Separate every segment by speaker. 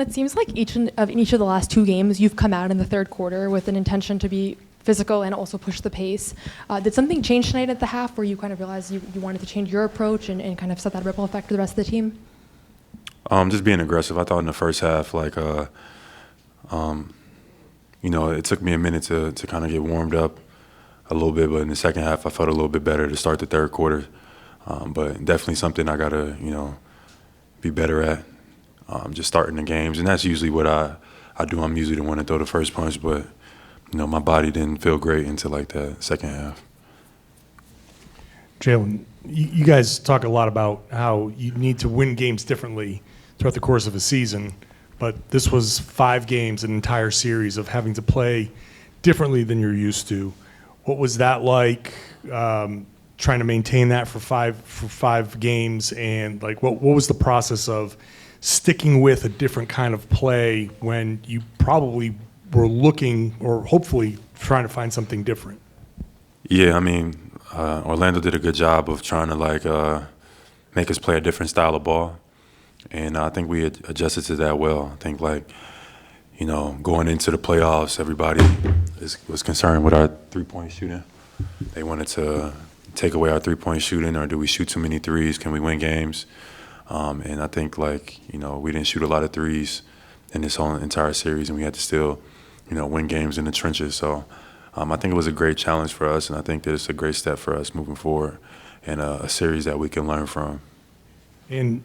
Speaker 1: It seems like in each of the last two games, you've come out in the third quarter with an intention to be physical and also push the pace. Did something change tonight at the half where you kind of realized you wanted to change your approach and kind of set that ripple effect for the rest of the team?
Speaker 2: Just being aggressive. I thought in the first half, it took me a minute to kind of get warmed up a little bit, but in the second half, I felt a little bit better to start the third quarter. But definitely something I got to, be better at, just starting the games. And that's usually what I do. I'm usually the one to throw the first punch, but, my body didn't feel great until that second half.
Speaker 3: Jaylen, you guys talk a lot about how you need to win games differently throughout the course of a season, but this was 5 games, an entire series of having to play differently than you're used to. What was that like, trying to maintain that for five games, and what was the process of sticking with a different kind of play when you probably were looking or hopefully trying to find something different?
Speaker 2: Yeah, Orlando did a good job of trying to make us play a different style of ball, and I think we had adjusted to that well. I think going into the playoffs, everybody was concerned with our three-point shooting. They wanted to take away our three-point shooting, or do we shoot too many threes? Can we win games? And I think we didn't shoot a lot of threes in this whole entire series, and we had to still win games in the trenches. So I think it was a great challenge for us, and I think that it's a great step for us moving forward, and a series that we can learn from.
Speaker 3: And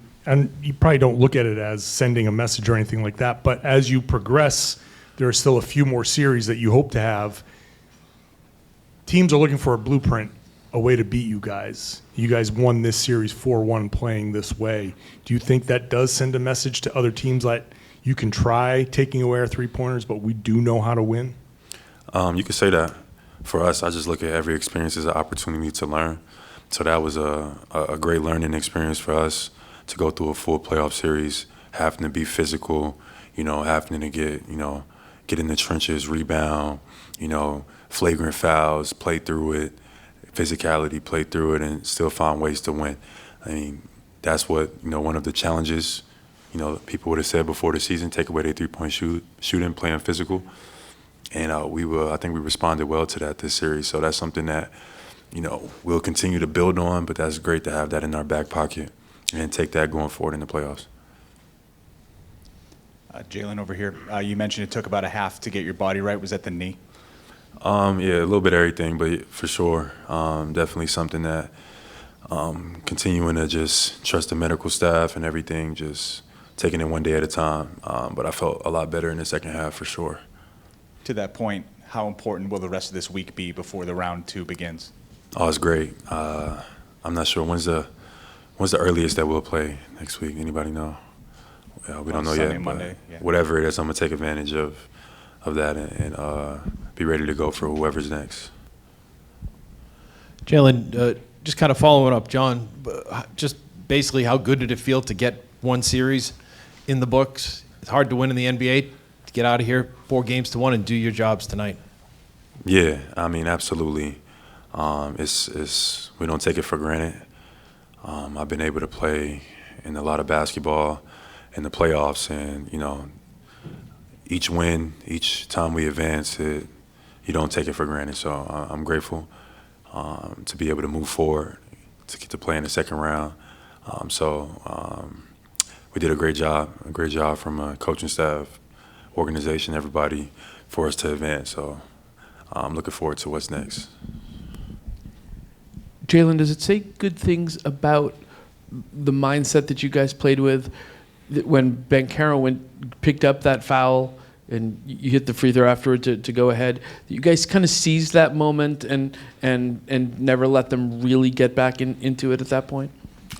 Speaker 3: you probably don't look at it as sending a message or anything like that, but as you progress, there are still a few more series that you hope to have. Teams are looking for a blueprint, a way to beat you guys. You guys won this series 4-1 playing this way. Do you think that does send a message to other teams that you can try taking away our three-pointers, but we do know how to win?
Speaker 2: You could say that. For us, I just look at every experience as an opportunity to learn. So that was a great learning experience for us to go through a full playoff series, having to be physical, having to get in the trenches, rebound, flagrant fouls, play through it, physicality, play through it, and still find ways to win. That's what, one of the challenges, people would have said before the season, take away their three-point shooting, playing physical. And I think we responded well to that this series. So that's something that, we'll continue to build on, but that's great to have that in our back pocket and take that going forward in the playoffs.
Speaker 4: Jaylen over here, you mentioned it took about a half to get your body right. Was that the knee?
Speaker 2: Yeah, a little bit of everything, but for sure, definitely something that continuing to just trust the medical staff and everything, just taking it one day at a time. But I felt a lot better in the second half for sure.
Speaker 4: To that point, how important will the rest of this week be before the round 2 begins?
Speaker 2: Oh, it's great. I'm not sure when's the earliest that we'll play next week. Anybody know? We don't know
Speaker 4: Sunday,
Speaker 2: yet.
Speaker 4: Monday,
Speaker 2: But
Speaker 4: yeah.
Speaker 2: whatever it is, I'm gonna take advantage of that and be ready to go for whoever's next.
Speaker 5: Jaylen, just kind of following up, John, just basically how good did it feel to get one series in the books? It's hard to win in the NBA, to get out of here 4-1 and do your jobs tonight.
Speaker 2: Yeah, absolutely. It's we don't take it for granted. I've been able to play in a lot of basketball in the playoffs, and each win, each time we advance, you don't take it for granted. So I'm grateful to be able to move forward, to get to play in the second round. We did a great job from coaching staff, organization, everybody, for us to advance. So I'm looking forward to what's next.
Speaker 6: Jaylen, does it say good things about the mindset that you guys played with when Banchero picked up that foul and you hit the free throw afterward to go ahead? You guys kind of seized that moment and never let them really get back into it at that point?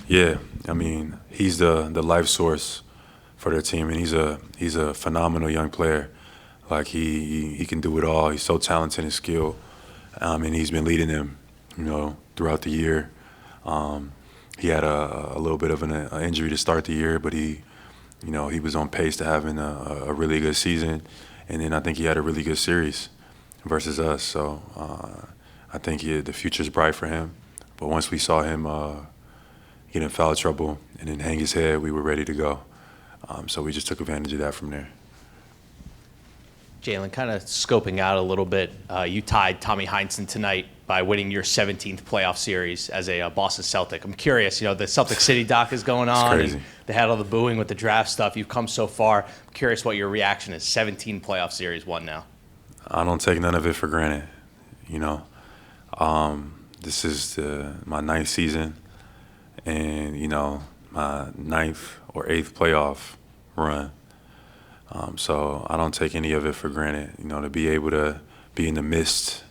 Speaker 2: Yeah, he's the life source for their team, and he's a phenomenal young player. He can do it all. He's so talented and skilled, and he's been leading them, throughout the year. He had a little bit of an injury to start the year, but he was on pace to having a really good season, and then I think he had a really good series versus us. So I think the future's bright for him. But once we saw him get in foul trouble and then hang his head, we were ready to go. So we just took advantage of that from there.
Speaker 7: Jaylen, kind of scoping out a little bit, you tied Tommy Heinsohn tonight by winning your 17th playoff series as a Boston Celtic. I'm curious, the Celtic City doc is going on.
Speaker 2: It's crazy.
Speaker 7: They had all the booing with the draft stuff. You've come so far. I'm curious what your reaction is. 17 playoff series won now.
Speaker 2: I don't take none of it for granted, This is my 9th season and, my 9th or 8th playoff run. So I don't take any of it for granted, to be able to be in the midst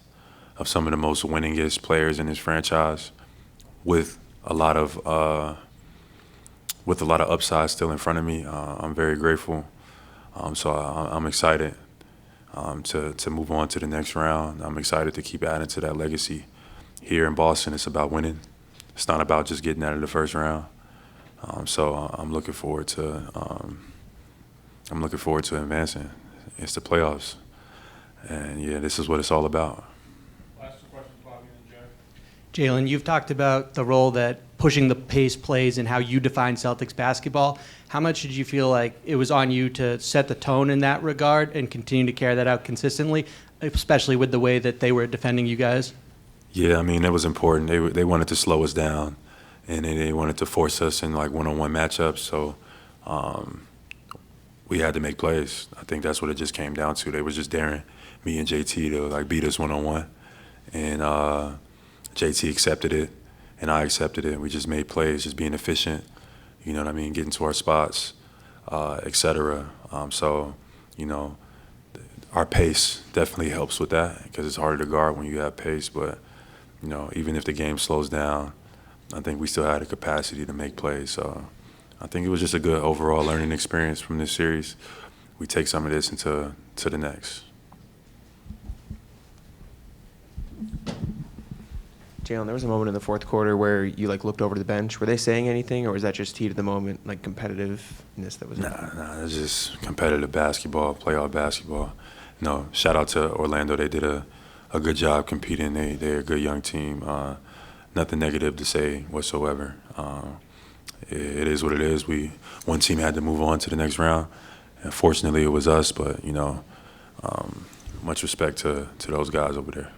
Speaker 2: of some of the most winningest players in this franchise with a lot of upside still in front of me. I'm very grateful. So I'm excited to move on to the next round. I'm excited to keep adding to that legacy. Here in Boston, it's about winning. It's not about just getting out of the first round. So I'm looking forward to advancing. It's the playoffs, and yeah, this is what it's all about.
Speaker 3: Last two questions, Bobby and Jay.
Speaker 8: Jaylen, you've talked about the role that pushing the pace plays and how you define Celtics basketball. How much did you feel like it was on you to set the tone in that regard and continue to carry that out consistently, especially with the way that they were defending you guys?
Speaker 2: Yeah, it was important. They wanted to slow us down, and they wanted to force us in like one-on-one matchups. So we had to make plays. I think that's what it just came down to. They were just daring me and JT to like beat us one-on-one, and JT accepted it, and I accepted it. We just made plays, just being efficient. Getting to our spots, et cetera. So, our pace definitely helps with that because it's harder to guard when you have pace. But, even if the game slows down, I think we still had the capacity to make plays. So I think it was just a good overall learning experience from this series. We take some of this into the next.
Speaker 9: Jaylen, there was a moment in the fourth quarter where you looked over to the bench. Were they saying anything, or was that just heat of the moment, competitiveness that was?
Speaker 2: Nah, it's just competitive basketball, playoff basketball. No, shout out to Orlando. They did a good job competing. They're a good young team. Nothing negative to say whatsoever. It is what it is. One team had to move on to the next round. And fortunately, it was us. But much respect to those guys over there.